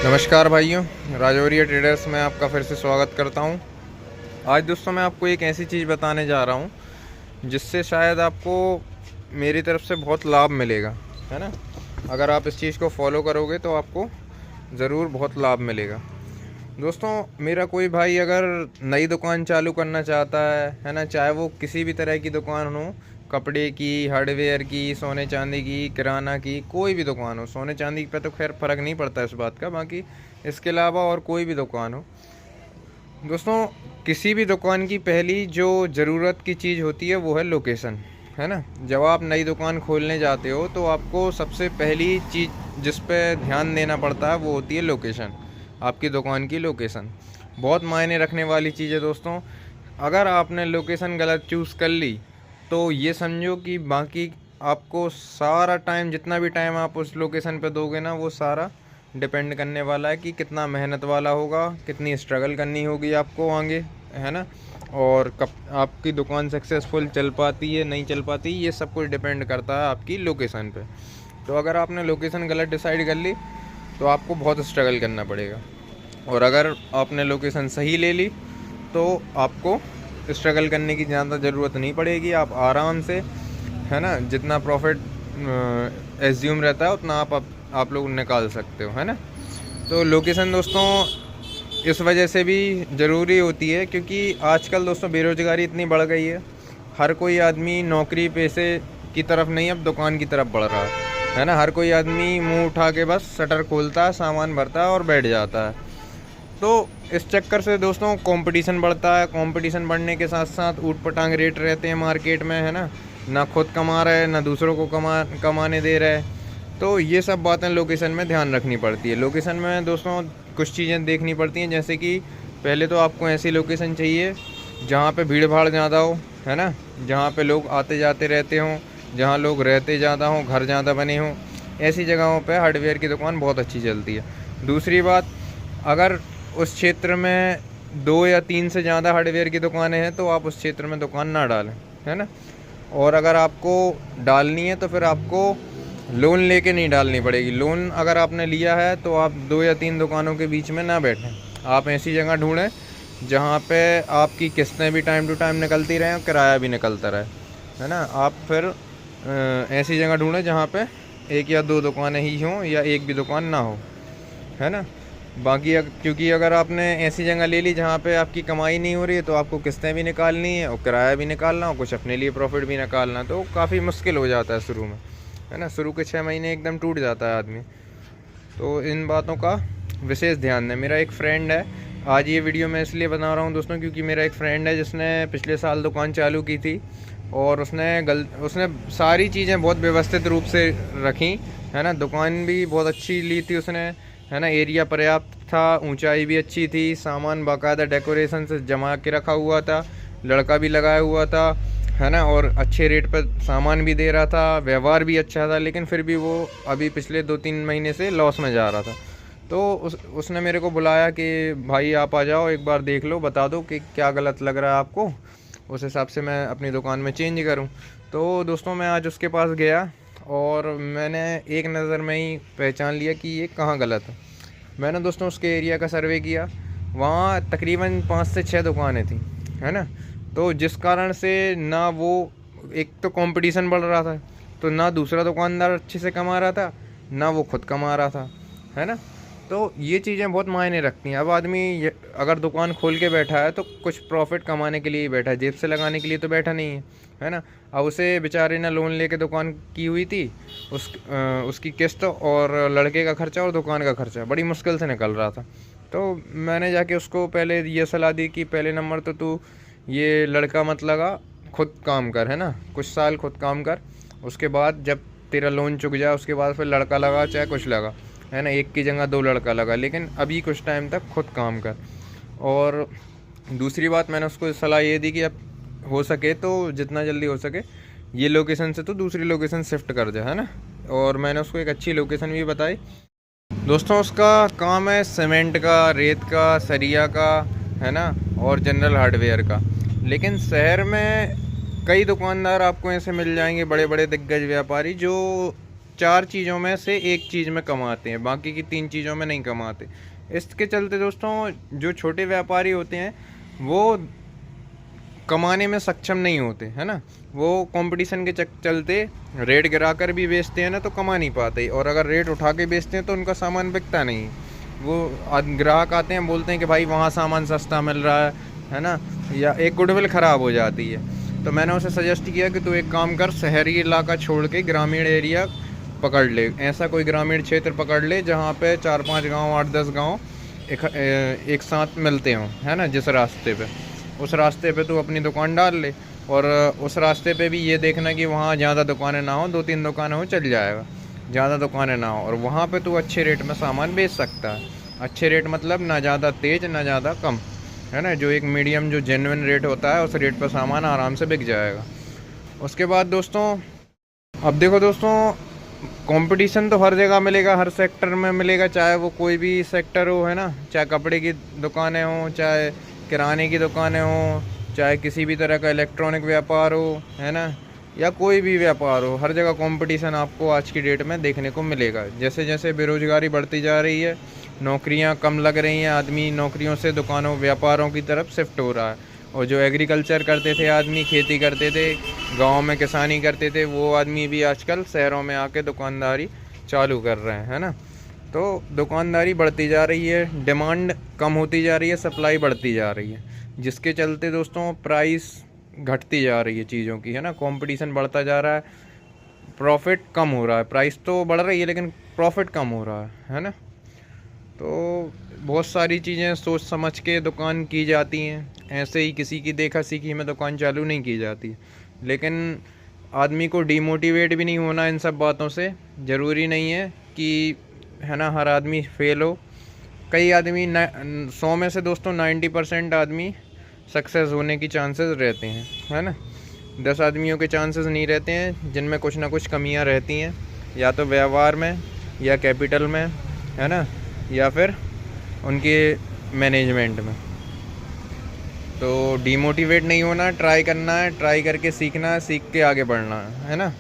नमस्कार भाइयों, राजौरिया ट्रेडर्स में आपका फिर से स्वागत करता हूं। आज दोस्तों मैं आपको एक ऐसी चीज़ बताने जा रहा हूं जिससे शायद आपको मेरी तरफ से बहुत लाभ मिलेगा, है ना। अगर आप इस चीज़ को फॉलो करोगे तो आपको ज़रूर बहुत लाभ मिलेगा। दोस्तों, मेरा कोई भाई अगर नई दुकान चालू करना चाहता है ना, चाहे वो किसी भी तरह की दुकान हो, कपड़े की, हार्डवेयर की, सोने चांदी की, किराना की, कोई भी दुकान हो। सोने चांदी पे तो खैर फ़र्क नहीं पड़ता इस बात का, बाकी इसके अलावा और कोई भी दुकान हो। दोस्तों, किसी भी दुकान की पहली जो ज़रूरत की चीज़ होती है वो है लोकेशन, है ना। जब आप नई दुकान खोलने जाते हो तो आपको सबसे पहली चीज़ जिस पे ध्यान देना पड़ता है वो होती है लोकेशन। आपकी दुकान की लोकेशन बहुत मायने रखने वाली चीज़ है दोस्तों। अगर आपने लोकेशन गलत चूज़ कर ली तो ये समझो कि बाकी आपको सारा टाइम, जितना भी टाइम आप उस लोकेशन पे दोगे ना, वो सारा डिपेंड करने वाला है कि कितना मेहनत वाला होगा, कितनी स्ट्रगल करनी होगी आपको आगे, है ना। और कब आपकी दुकान सक्सेसफुल चल पाती है, नहीं चल पाती, ये सब कुछ डिपेंड करता है आपकी लोकेशन पे। तो अगर आपने लोकेशन गलत डिसाइड कर ली तो आपको बहुत स्ट्रगल करना पड़ेगा, और अगर आपने लोकेशन सही ले ली तो आपको स्ट्रगल करने की ज़्यादा ज़रूरत नहीं पड़ेगी। आप आराम से, है ना, जितना प्रॉफिट एज्यूम रहता है उतना आप लोग निकाल सकते हो, है ना। तो लोकेशन दोस्तों इस वजह से भी ज़रूरी होती है क्योंकि आजकल दोस्तों बेरोज़गारी इतनी बढ़ गई है। हर कोई आदमी नौकरी पेशे की तरफ नहीं, अब दुकान की तरफ बढ़ रहा है ना। हर कोई आदमी मुंह उठा के बस शटर खोलता है, सामान भरता है और बैठ जाता है। तो इस चक्कर से दोस्तों कंपटीशन बढ़ता है। कंपटीशन बढ़ने के साथ साथ ऊट पटांग रेट रहते हैं मार्केट में, है ना खुद कमा रहे, ना दूसरों को कमाने दे रहे। तो ये सब बातें लोकेशन में ध्यान रखनी पड़ती है। लोकेशन में दोस्तों कुछ चीज़ें देखनी पड़ती हैं, जैसे कि पहले तो आपको ऐसी लोकेशन चाहिए जहाँ पे भीड़ भाड़ ज़्यादा हो, है ना, जहाँ पे लोग आते जाते रहते हों, जहाँ लोग रहते ज़्यादा हों, घर ज़्यादा बने हों। ऐसी जगहों पे हार्डवेयर की दुकान बहुत अच्छी चलती है। दूसरी बात, अगर उस क्षेत्र में 2 या 3 से ज़्यादा हार्डवेयर की दुकानें हैं तो आप उस क्षेत्र में दुकान ना डालें, है ना। और अगर आपको डालनी है तो फिर आपको लोन लेके नहीं डालनी पड़ेगी। लोन अगर आपने लिया है तो आप 2 या 3 दुकानों के बीच में ना बैठें। आप ऐसी जगह ढूंढें जहाँ पे आपकी किस्तें भी टाइम टू टाइम निकलती रहें और किराया भी निकलता रहे, है ना। आप फिर ऐसी जगह ढूंढें जहाँ पे 1 या 2 दुकानें ही हों या एक भी दुकान ना हो, है ना। बाकी क्योंकि अगर आपने ऐसी जगह ले ली जहाँ पे आपकी कमाई नहीं हो रही है तो आपको किस्तें भी निकालनी है और किराया भी निकालना और कुछ अपने लिए प्रॉफिट भी निकालना, तो काफ़ी मुश्किल हो जाता है शुरू में, है ना। शुरू के 6 महीने एकदम टूट जाता है आदमी। तो इन बातों का विशेष ध्यान दें। मेरा एक फ्रेंड है, आज ये वीडियो मैं इसलिए बना रहा हूँ दोस्तों क्योंकि मेरा एक फ्रेंड है जिसने पिछले साल दुकान चालू की थी और उसने सारी चीज़ें बहुत व्यवस्थित रूप से रखी, है ना। दुकान भी बहुत अच्छी ली थी उसने, है ना। एरिया पर्याप्त था, ऊंचाई भी अच्छी थी, सामान बाकायदा डेकोरेशन से जमा के रखा हुआ था, लड़का भी लगाया हुआ था, है ना, और अच्छे रेट पर सामान भी दे रहा था, व्यवहार भी अच्छा था। लेकिन फिर भी वो अभी पिछले 2-3 महीने से लॉस में जा रहा था। तो उसने मेरे को बुलाया कि भाई आप आ जाओ, एक बार देख लो, बता दो कि क्या गलत लग रहा है आपको, उस हिसाब से मैं अपनी दुकान में चेंज करूं। तो दोस्तों मैं आज उसके पास गया और मैंने एक नज़र में ही पहचान लिया कि ये कहाँ गलत है। मैंने दोस्तों उसके एरिया का सर्वे किया, वहाँ तकरीबन 5 से 6 दुकानें थी, है ना। तो जिस कारण से ना वो, एक तो कंपटीशन बढ़ रहा था, तो ना दूसरा दुकानदार अच्छे से कमा रहा था, ना वो खुद कमा रहा था, है ना। तो ये चीज़ें बहुत मायने रखती हैं। अब आदमी अगर दुकान खोल के बैठा है तो कुछ प्रॉफिट कमाने के लिए ही बैठा है, जेब से लगाने के लिए तो बैठा नहीं है ना। अब उसे बेचारे ने लोन लेके दुकान की हुई थी, उसकी किस्त और लड़के का खर्चा और दुकान का खर्चा बड़ी मुश्किल से निकल रहा था। तो मैंने जाके उसको पहले ये सलाह दी कि पहले नंबर तो तू ये लड़का मत लगा, खुद काम कर, है ना, कुछ साल खुद काम कर, उसके बाद जब तेरा लोन चुक जाए उसके बाद फिर लड़का लगा, चाहे कुछ लगा, है ना। एक की जगह 2 लड़का लगा, लेकिन अभी कुछ टाइम तक खुद काम कर। और दूसरी बात मैंने उसको सलाह ये दी कि अब हो सके तो जितना जल्दी हो सके ये लोकेशन से तो दूसरी लोकेशन शिफ्ट कर जाए, है ना। और मैंने उसको एक अच्छी लोकेशन भी बताई। दोस्तों उसका काम है सीमेंट का, रेत का, सरिया का, है ना, और जनरल हार्डवेयर का। लेकिन शहर में कई दुकानदार आपको ऐसे मिल जाएंगे, बड़े बड़े दिग्गज व्यापारी, जो 4 चीज़ों में से एक चीज़ में कमाते हैं, बाकी की 3 चीज़ों में नहीं कमाते। इसके चलते दोस्तों जो छोटे व्यापारी होते हैं वो कमाने में सक्षम नहीं होते, है ना। वो कंपटीशन के चलते रेट गिरा कर भी बेचते हैं ना, तो कमा नहीं पाते, और अगर रेट उठा के बेचते हैं तो उनका सामान बिकता नहीं। वो ग्राहक आते हैं, बोलते हैं कि भाई वहाँ सामान सस्ता मिल रहा है ना, या एक गुडविल ख़राब हो जाती है। तो मैंने उसे सजेस्ट किया कि तू एक काम कर, शहरी इलाका छोड़ के ग्रामीण एरिया पकड़ ले। ऐसा कोई ग्रामीण क्षेत्र पकड़ ले जहाँ पे 4-5 गाँव 8-10 गाँव एक साथ मिलते हों, है ना। जिस रास्ते पे, उस रास्ते पे तू अपनी दुकान डाल ले, और उस रास्ते पे भी ये देखना कि वहाँ ज़्यादा दुकानें ना हो, 2-3 दुकानें हो चल जाएगा, ज़्यादा दुकानें ना हो, और वहाँ पे तू अच्छे रेट में सामान बेच सकता है। अच्छे रेट मतलब ना ज़्यादा तेज़ ना ज़्यादा कम, है ना, जो एक मीडियम जो जेन्युइन रेट होता है, उस रेट पर सामान आराम से बिक जाएगा। उसके बाद दोस्तों, अब देखो दोस्तों, कंपटीशन तो हर जगह मिलेगा, हर सेक्टर में मिलेगा, चाहे वो कोई भी सेक्टर हो, है ना। चाहे कपड़े की दुकानें हों, चाहे किराने की दुकानें हों, चाहे किसी भी तरह का इलेक्ट्रॉनिक व्यापार हो, है ना, या कोई भी व्यापार हो, हर जगह कंपटीशन आपको आज की डेट में देखने को मिलेगा। जैसे जैसे बेरोज़गारी बढ़ती जा रही है, नौकरियां कम लग रही हैं, आदमी नौकरियों से दुकानों व्यापारों की तरफ शिफ्ट हो रहा है, और जो एग्रीकल्चर करते थे आदमी, खेती करते थे, गांव में किसानी करते थे, वो आदमी भी आजकल शहरों में आके दुकानदारी चालू कर रहे हैं, है ना। तो दुकानदारी बढ़ती जा रही है, डिमांड कम होती जा रही है, सप्लाई बढ़ती जा रही है, जिसके चलते दोस्तों प्राइस घटती जा रही है चीज़ों की, है ना। कंपटीशन बढ़ता जा रहा है, प्रॉफिट कम हो रहा है। प्राइस तो बढ़ रही है लेकिन प्रॉफिट कम हो रहा है ना। तो बहुत सारी चीज़ें सोच समझ के दुकान की जाती हैं, ऐसे ही किसी की देखा सीखी में दुकान चालू नहीं की जाती। लेकिन आदमी को डीमोटिवेट भी नहीं होना इन सब बातों से। ज़रूरी नहीं है कि, है ना, हर आदमी फेल हो। कई आदमी 100 में से दोस्तों 90% आदमी सक्सेस होने की चांसेस रहते हैं, है ना। 10 आदमियों के चांसेस नहीं रहते हैं जिनमें कुछ ना कुछ कमियां रहती हैं, या तो व्यवहार में, या कैपिटल में, है ना, या फिर उनके मैनेजमेंट में। तो डीमोटिवेट नहीं होना, ट्राई करना है, ट्राई करके सीखना है, सीख के आगे बढ़ना है ना।